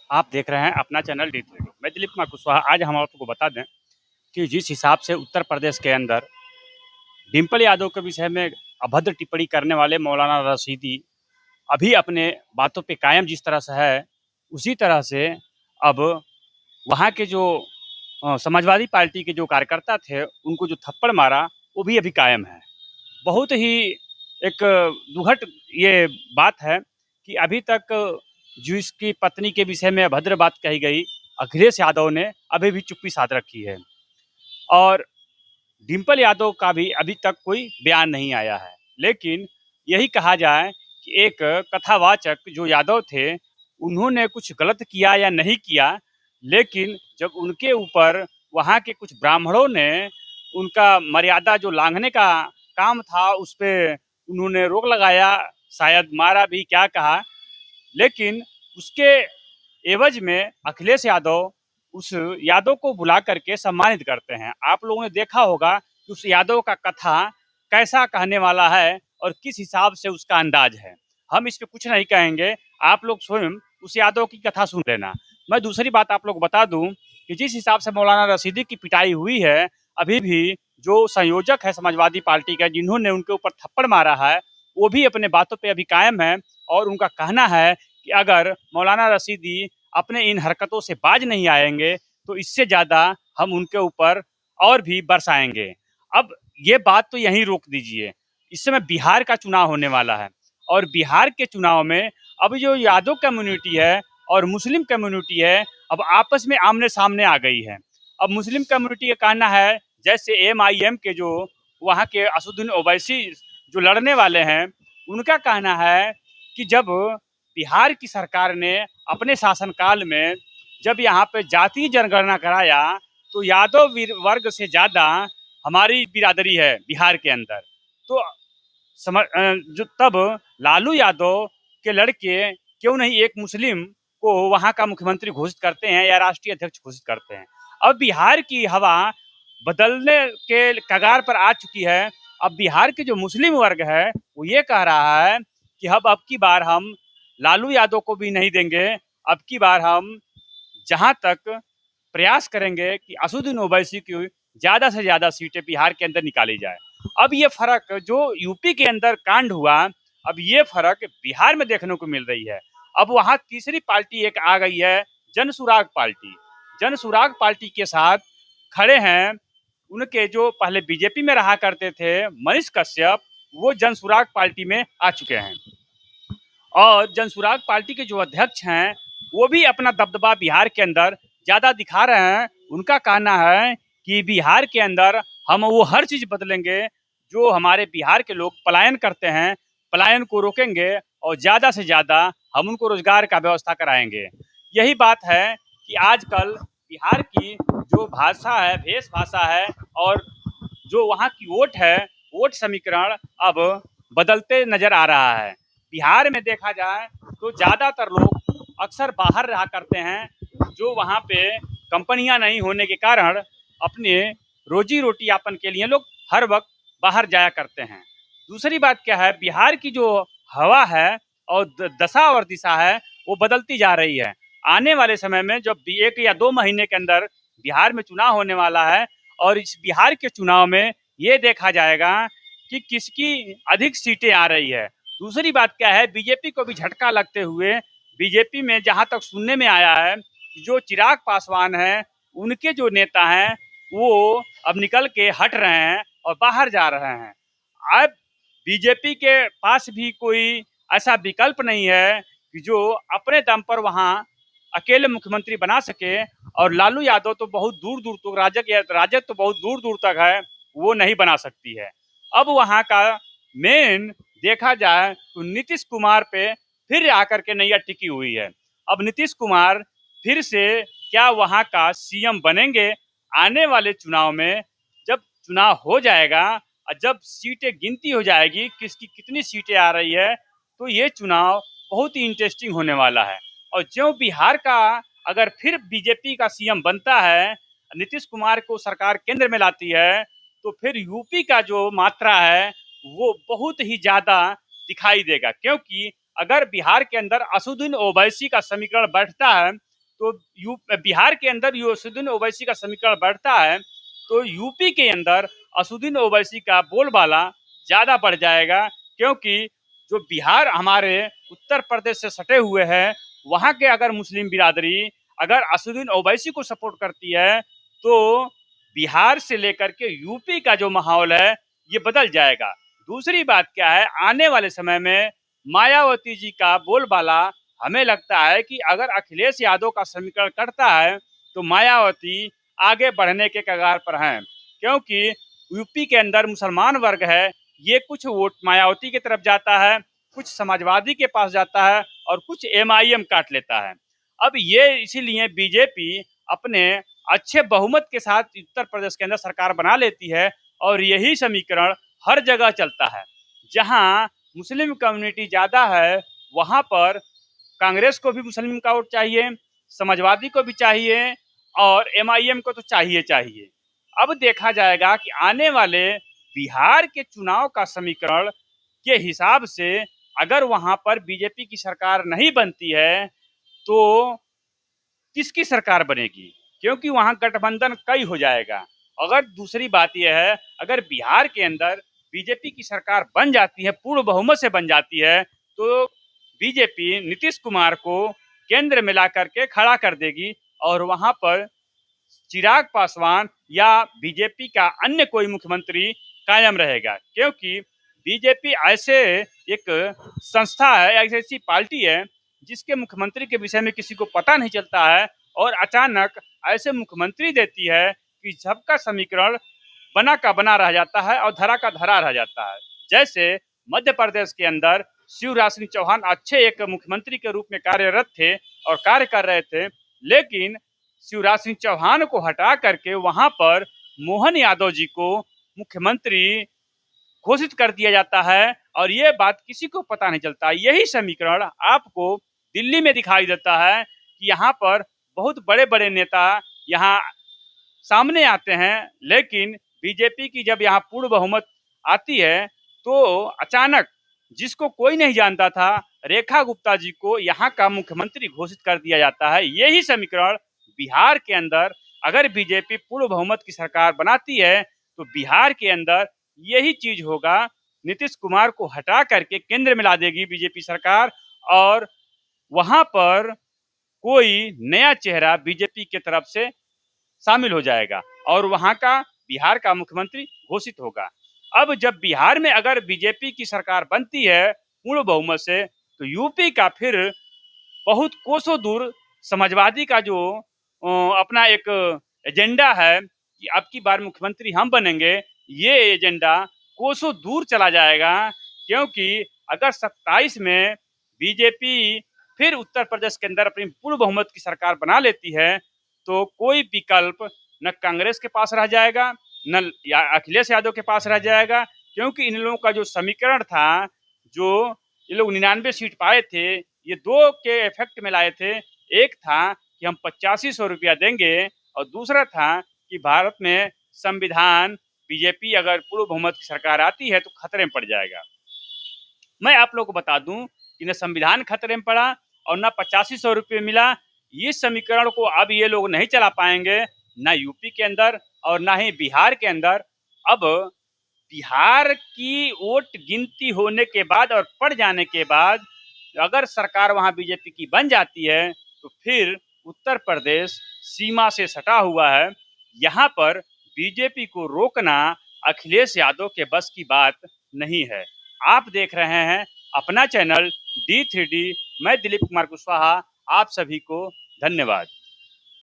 आप देख रहे हैं अपना चैनल डी रेडियो। मैं दिलीप कुमार कुशवाहा। आज हम आपको बता दें कि जिस हिसाब से उत्तर प्रदेश के अंदर डिम्पल यादव के विषय में अभद्र टिप्पणी करने वाले मौलाना रशीदी अभी अपने बातों पे कायम जिस तरह से है, उसी तरह से अब वहाँ के जो समाजवादी पार्टी के जो कार्यकर्ता थे, उनको जो थप्पड़ मारा, वो भी अभी कायम है। बहुत ही एक दुखद ये बात है कि अभी तक जो इसकी पत्नी के विषय में अभद्र बात कही गई, अखिलेश यादव ने अभी भी चुप्पी साध रखी है और डिम्पल यादव का भी अभी तक कोई बयान नहीं आया है। लेकिन यही कहा जाए कि एक कथावाचक जो यादव थे, उन्होंने कुछ गलत किया या नहीं किया, लेकिन जब उनके ऊपर वहाँ के कुछ ब्राह्मणों ने उनका मर्यादा जो लांघने का काम था, उस पे उन्होंने रोक लगाया, शायद मारा भी, क्या कहा। लेकिन उसके एवज में अखिलेश यादव उस यादव को बुला करके सम्मानित करते हैं। आप लोगों ने देखा होगा कि उस यादव का कथा कैसा कहने वाला है और किस हिसाब से उसका अंदाज है। हम इस पे कुछ नहीं कहेंगे, आप लोग स्वयं उस यादव की कथा सुन लेना। मैं दूसरी बात आप लोग बता दूं कि जिस हिसाब से मौलाना रशीदी की पिटाई हुई है, अभी भी जो संयोजक है समाजवादी पार्टी का, जिन्होंने उनके ऊपर थप्पड़ मारा है, वो भी अपने बातों पे अभी कायम है और उनका कहना है कि अगर मौलाना रशीदी अपने इन हरकतों से बाज नहीं आएंगे तो इससे ज़्यादा हम उनके ऊपर और भी बरसाएंगे। अब ये बात तो यहीं रोक दीजिए। इस समय बिहार का चुनाव होने वाला है और बिहार के चुनाव में अब जो यादव कम्युनिटी है और मुस्लिम कम्युनिटी है, अब आपस में आमने सामने आ गई है। अब मुस्लिम कम्युनिटी का कहना है, जैसे एमआईएम के जो वहाँ के असदुद्दीन ओवैसी जो लड़ने वाले हैं, उनका कहना है कि जब बिहार की सरकार ने अपने शासनकाल में जब यहाँ पे जातीय जनगणना कराया, तो यादव वर्ग से ज़्यादा हमारी बिरादरी है बिहार के अंदर। तो जो तब लालू यादव के लड़के क्यों नहीं एक मुस्लिम को वहाँ का मुख्यमंत्री घोषित करते हैं या राष्ट्रीय अध्यक्ष घोषित करते हैं। अब बिहार की हवा बदलने के कगार पर आ चुकी है। अब बिहार के जो मुस्लिम वर्ग है, वो ये कह रहा है कि अब की बार हम लालू यादव को भी नहीं देंगे। अब की बार हम जहां तक प्रयास करेंगे कि असदुद्दीन ओवैसी की ज़्यादा से ज़्यादा सीटें बिहार के अंदर निकाली जाए। अब ये फ़र्क जो यूपी के अंदर कांड हुआ, अब ये फ़र्क बिहार में देखने को मिल रही है। अब वहाँ तीसरी पार्टी एक आ गई है, जनसुराग पार्टी। जनसुराग पार्टी के साथ खड़े हैं उनके जो पहले बीजेपी में रहा करते थे मनीष कश्यप, वो जनसुराग पार्टी में आ चुके हैं और जनसुराग पार्टी के जो अध्यक्ष हैं, वो भी अपना दबदबा बिहार के अंदर ज़्यादा दिखा रहे हैं। उनका कहना है कि बिहार के अंदर हम वो हर चीज़ बदलेंगे, जो हमारे बिहार के लोग पलायन करते हैं, पलायन को रोकेंगे और ज़्यादा से ज़्यादा हम उनको रोजगार का व्यवस्था कराएंगे। यही बात है कि आजकल बिहार की जो भाषा है, भेष भाषा है और जो वहाँ की वोट है, वोट समीकरण अब बदलते नजर आ रहा है। बिहार में देखा जाए तो ज़्यादातर लोग अक्सर बाहर रहा करते हैं, जो वहाँ पे कंपनियां नहीं होने के कारण अपने रोजी रोटी यापन के लिए लोग हर वक्त बाहर जाया करते हैं। दूसरी बात क्या है, बिहार की जो हवा है और दशा और दिशा है, वो बदलती जा रही है। आने वाले समय में जब 1 या 2 महीने के अंदर बिहार में चुनाव होने वाला है और इस बिहार के चुनाव में ये देखा जाएगा कि किसकी अधिक सीटें आ रही है। दूसरी बात क्या है, बीजेपी को भी झटका लगते हुए बीजेपी में जहां तक सुनने में आया है, जो चिराग पासवान हैं, उनके जो नेता हैं, वो अब निकल के हट रहे हैं और बाहर जा रहे हैं। अब बीजेपी के पास भी कोई ऐसा विकल्प नहीं है कि जो अपने दम पर वहां अकेले मुख्यमंत्री बना सके। और लालू यादव तो बहुत दूर दूर तक राजग तो बहुत दूर दूर तक है, वो नहीं बना सकती है। अब वहाँ का मेन देखा जाए तो नीतीश कुमार पे फिर आकर के नैया टिकी हुई है। अब नीतीश कुमार फिर से क्या वहाँ का सीएम बनेंगे? आने वाले चुनाव में जब चुनाव हो जाएगा और जब सीटें गिनती हो जाएगी किसकी कितनी सीटें आ रही है, तो ये चुनाव बहुत ही इंटरेस्टिंग होने वाला है। और जो बिहार का अगर फिर बीजेपी का सीएम बनता है, नीतीश कुमार को सरकार केंद्र में लाती है, तो फिर यूपी का जो मात्रा है वो बहुत ही ज़्यादा दिखाई देगा। क्योंकि अगर बिहार के अंदर असदुद्दीन ओवैसी का समीकरण बैठता है, तो बिहार के अंदर असदुद्दीन ओवैसी का समीकरण बढ़ता है तो यूपी के अंदर असदुद्दीन ओवैसी का बोलबाला ज्यादा बढ़ जाएगा, क्योंकि जो बिहार हमारे उत्तर प्रदेश से सटे हुए हैं, वहां के अगर मुस्लिम बिरादरी अगर असदुद्दीन ओवैसी को सपोर्ट करती है तो बिहार से लेकर के यूपी का जो माहौल है ये बदल जाएगा। दूसरी बात क्या है, आने वाले समय में मायावती जी का बोलबाला हमें लगता है कि अगर अखिलेश यादव का समीकरण करता है तो मायावती आगे बढ़ने के कगार पर हैं, क्योंकि यूपी के अंदर मुसलमान वर्ग है, ये कुछ वोट मायावती की तरफ जाता है, कुछ समाजवादी के पास जाता है और कुछ एमआईएम काट लेता है। अब ये इसीलिए बीजेपी अपने अच्छे बहुमत के साथ उत्तर प्रदेश के अंदर सरकार बना लेती है और यही समीकरण हर जगह चलता है। जहां मुस्लिम कम्युनिटी ज्यादा है वहां पर कांग्रेस को भी मुस्लिम का वोट चाहिए, समाजवादी को भी चाहिए और एमआईएम को तो चाहिए चाहिए। अब देखा जाएगा कि आने वाले बिहार के चुनाव का समीकरण के हिसाब से अगर वहां पर बीजेपी की सरकार नहीं बनती है तो किसकी सरकार बनेगी, क्योंकि वहां गठबंधन कई हो जाएगा। अगर दूसरी बात यह है, अगर बिहार के अंदर बीजेपी की सरकार बन जाती है, पूर्ण बहुमत से बन जाती है, तो बीजेपी नीतीश कुमार को केंद्र में ला करके खड़ा कर देगी और वहां पर चिराग पासवान या बीजेपी का अन्य कोई मुख्यमंत्री कायम रहेगा, क्योंकि बीजेपी ऐसे एक संस्था है, ऐसी पार्टी है जिसके मुख्यमंत्री के विषय में किसी को पता नहीं चलता है और अचानक ऐसे मुख्यमंत्री देती है कि सबका समीकरण बना का बना रह जाता है और धरा का धरा रह जाता है। जैसे मध्य प्रदेश के अंदर शिवराज सिंह चौहान अच्छे एक मुख्यमंत्री के रूप में कार्यरत थे और कार्य कर रहे थे, लेकिन शिवराज सिंह चौहान को हटा करके वहां पर मोहन यादव जी को मुख्यमंत्री घोषित कर दिया जाता है और ये बात किसी को पता नहीं चलता। यही समीकरण आपको दिल्ली में दिखाई देता है कि यहाँ पर बहुत बड़े बड़े नेता यहाँ सामने आते हैं, लेकिन बीजेपी की जब यहाँ पूर्ण बहुमत आती है तो अचानक जिसको कोई नहीं जानता था, रेखा गुप्ता जी को यहाँ का मुख्यमंत्री घोषित कर दिया जाता है। यही समीकरण बिहार के अंदर अगर बीजेपी पूर्ण बहुमत की सरकार बनाती है तो बिहार के अंदर यही चीज होगा, नीतीश कुमार को हटा करके केंद्र में ला देगी बीजेपी सरकार और वहां पर कोई नया चेहरा बीजेपी की तरफ से शामिल हो जाएगा और वहां का बिहार का मुख्यमंत्री घोषित होगा। अब जब बिहार में अगर बीजेपी की सरकार बनती है पूर्ण बहुमत से तो यूपी का फिर बहुत कोसों दूर समाजवादी का जो अपना एक एजेंडा है कि अब की बार मुख्यमंत्री हम बनेंगे, ये एजेंडा कोसों दूर चला जाएगा, क्योंकि अगर 27 में बीजेपी फिर उत्तर प्रदेश के अंदर अपनी पूर्ण बहुमत की सरकार बना लेती है तो कोई विकल्प न कांग्रेस के पास रह जाएगा न या अखिलेश यादव के पास रह जाएगा, क्योंकि इन लोगों का जो समीकरण था, जो ये लोग 99 सीट पाए थे, ये दो के इफेक्ट में लाए थे। एक था कि हम 8500 रुपया देंगे और दूसरा था कि भारत में संविधान बीजेपी अगर पूर्ण बहुमत की सरकार आती है तो खतरे में पड़ जाएगा। मैं आप लोगों को बता दूं कि न संविधान खतरे में पड़ा और न 8500 रुपये मिला। इस समीकरण को अब ये लोग नहीं चला पाएंगे, ना यूपी के अंदर और ना ही बिहार के अंदर। अब बिहार की वोट गिनती होने के बाद और पड़ जाने के बाद अगर सरकार वहां बीजेपी की बन जाती है तो फिर उत्तर प्रदेश सीमा से सटा हुआ है, यहाँ पर बीजेपी को रोकना अखिलेश यादव के बस की बात नहीं है। आप देख रहे हैं अपना चैनल D3D, मैं दिलीप कुमार कुशवाहा। आप सभी को धन्यवाद।